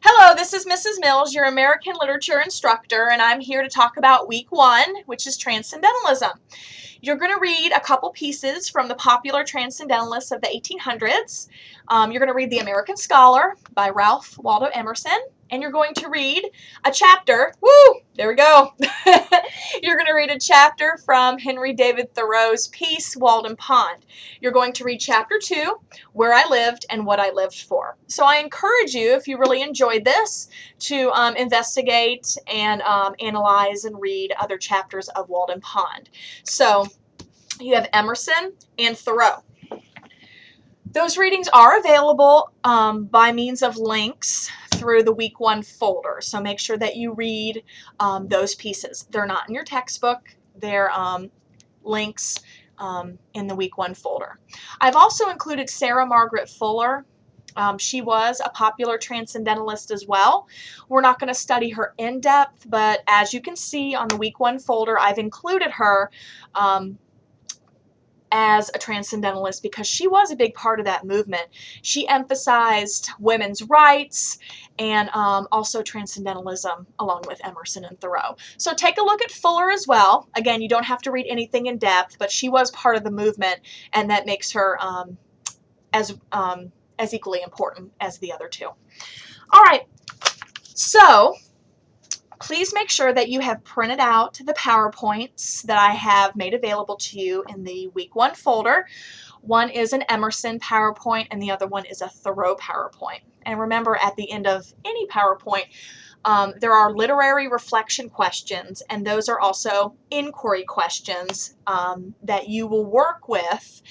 Hello, this is Mrs. Mills, your American Literature instructor, and I'm here to talk about Week 1, which is Transcendentalism. You're going to read a couple pieces from the popular Transcendentalists of the 1800s. You're going to read The American Scholar by Ralph Waldo Emerson, and you're going to read a chapter, there we go. You're going to read a chapter from Henry David Thoreau's piece, Walden Pond. You're going to read chapter 2, Where I Lived and What I Lived For. So I encourage you, if you really enjoyed this, to investigate and analyze and read other chapters of Walden Pond. So you have Emerson and Thoreau. Those readings are available by means of links through the Week 1 folder. So make sure that you read those pieces. They're not in your textbook. They're links in the Week 1 folder. I've also included Sarah Margaret Fuller. She was a popular transcendentalist as well. We're not going to study her in depth, but as you can see on the Week 1 folder, I've included her as a transcendentalist because she was a big part of that movement. She emphasized women's rights and also transcendentalism along with Emerson and Thoreau. So take a look at Fuller as well. Again, you don't have to read anything in depth, but she was part of the movement, and that makes her as equally important as the other two. All right, so please make sure that you have printed out the PowerPoints that I have made available to you in the Week 1 folder. One is an Emerson PowerPoint and the other one is a Thoreau PowerPoint. And remember, at the end of any PowerPoint, there are literary reflection questions, and those are also inquiry questions that you will work with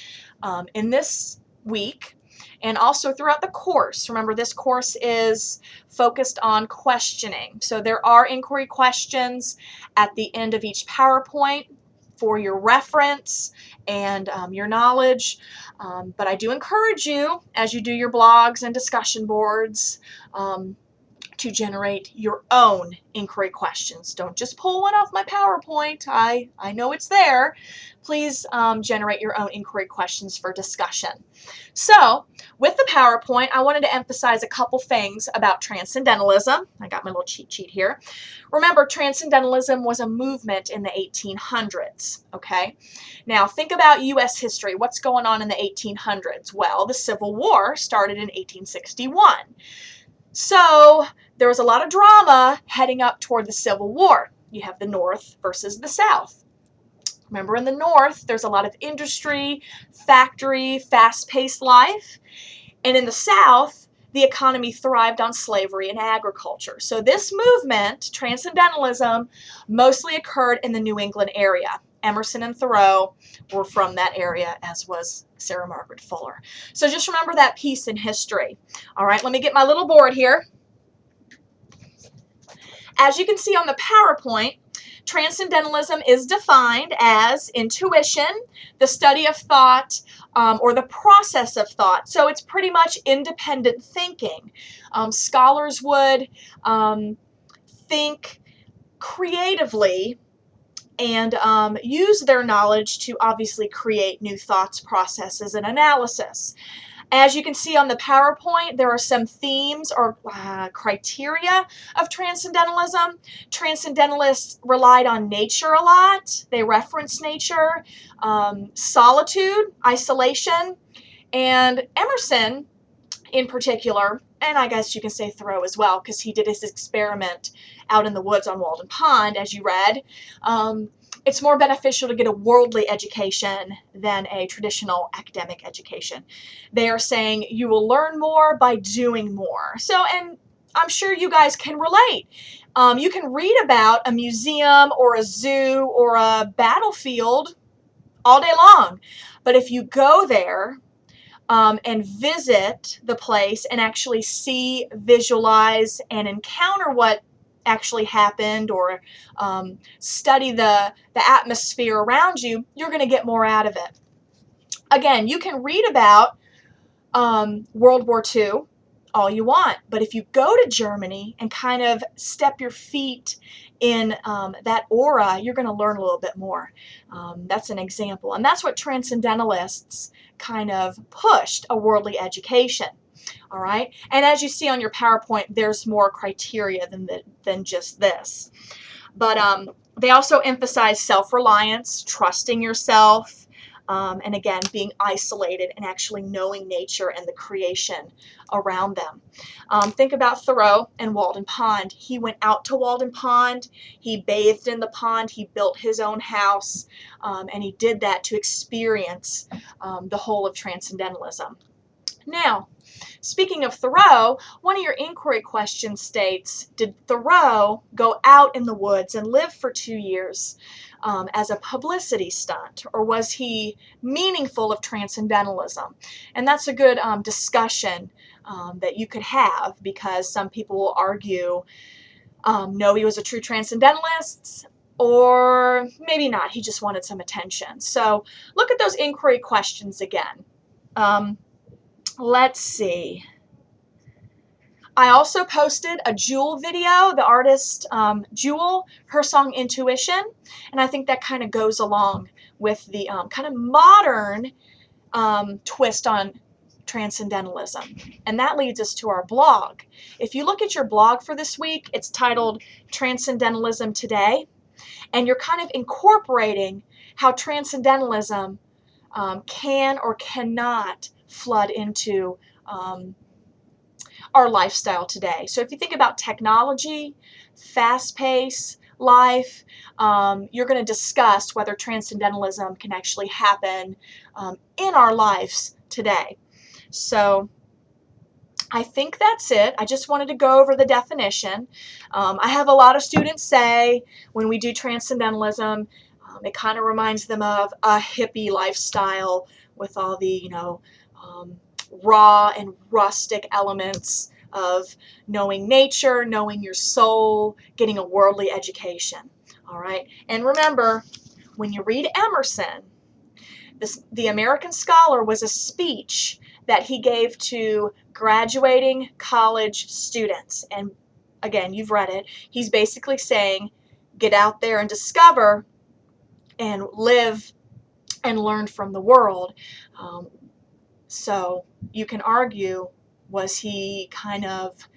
in this week and also throughout the course. Remember, this course is focused on questioning. So there are inquiry questions at the end of each PowerPoint for your reference and your knowledge. But I do encourage you, as you do your blogs and discussion boards, to generate your own inquiry questions. Don't just pull one off my PowerPoint. I know it's there. Please generate your own inquiry questions for discussion. So with the PowerPoint, I wanted to emphasize a couple things about Transcendentalism. I got my little cheat sheet here. Remember, Transcendentalism was a movement in the 1800s, okay? Now think about U.S. history. What's going on in the 1800s? Well, the Civil War started in 1861. So there was a lot of drama heading up toward the Civil War. You have the North versus the South. Remember, in the North, there's a lot of industry, factory, fast-paced life. And in the South, the economy thrived on slavery and agriculture. So this movement, Transcendentalism, mostly occurred in the New England area. Emerson and Thoreau were from that area, as was Sarah Margaret Fuller. So just remember that piece in history. All right, let me get my little board here. As you can see on the PowerPoint, Transcendentalism is defined as intuition, the study of thought, or the process of thought. So it's pretty much independent thinking. Scholars would think creatively and use their knowledge to obviously create new thoughts, processes, and analysis. As you can see on the PowerPoint, there are some themes or criteria of Transcendentalism. Transcendentalists relied on nature a lot. They referenced nature, solitude, isolation, and Emerson in particular, and I guess you can say Thoreau as well, because he did his experiment out in the woods on Walden Pond, as you read. It's more beneficial to get a worldly education than a traditional academic education. They are saying you will learn more by doing more. So, and I'm sure you guys can relate. You can read about a museum or a zoo or a battlefield all day long. But if you go there and visit the place and actually see, visualize, and encounter what actually happened, or study the atmosphere around you, you're going to get more out of it. Again, you can read about World War II all you want, but if you go to Germany and kind of step your feet in that aura, you're going to learn a little bit more. That's an example, and that's what Transcendentalists kind of pushed, a worldly education. All right, and as you see on your PowerPoint, there's more criteria than just this. But they also emphasize self-reliance, trusting yourself, and again, being isolated and actually knowing nature and the creation around them. Think about Thoreau and Walden Pond. He went out to Walden Pond, he bathed in the pond, he built his own house, and he did that to experience the whole of Transcendentalism. Now, speaking of Thoreau, one of your inquiry questions states, did Thoreau go out in the woods and live for 2 years as a publicity stunt, or was he meaningful of Transcendentalism? And that's a good discussion that you could have, because some people will argue, no, he was a true Transcendentalist, or maybe not, he just wanted some attention. So look at those inquiry questions again. Let's see. I also posted a Jewel video, the artist Jewel, her song Intuition, and I think that kind of goes along with the kind of modern twist on Transcendentalism. And that leads us to our blog. If you look at your blog for this week, it's titled Transcendentalism Today, and you're kind of incorporating how Transcendentalism can or cannot flood into our lifestyle today. So if you think about technology, fast-paced life, you're going to discuss whether Transcendentalism can actually happen in our lives today. So I think that's it. I just wanted to go over the definition. I have a lot of students say when we do Transcendentalism, it kind of reminds them of a hippie lifestyle with all the, raw and rustic elements of knowing nature, knowing your soul, getting a worldly education. All right. And remember, when you read Emerson, the American Scholar was a speech that he gave to graduating college students. And again, you've read it. He's basically saying, get out there and discover and live and learn from the world. So you can argue, was he kind of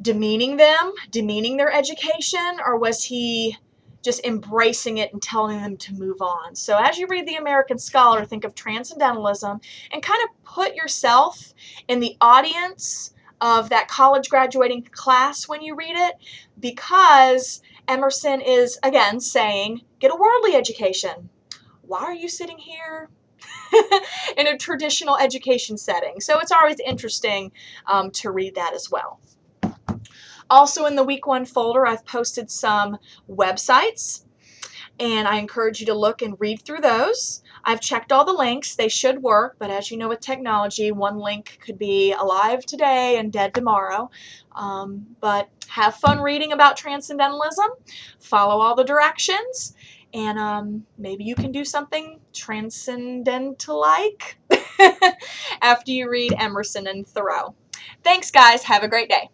demeaning them, demeaning their education, or was he just embracing it and telling them to move on? So as you read the American Scholar, think of Transcendentalism and kind of put yourself in the audience of that college graduating class when you read it, because Emerson is, again, saying, get a worldly education. Why are you sitting here in a traditional education setting? So it's always interesting to read that as well. Also in the week 1 folder, I've posted some websites, and I encourage you to look and read through those. I've checked all the links. They should work, but as you know with technology, one link could be alive today and dead tomorrow. But have fun reading about Transcendentalism, follow all the directions, and maybe you can do something transcendental-like after you read Emerson and Thoreau. Thanks, guys. Have a great day.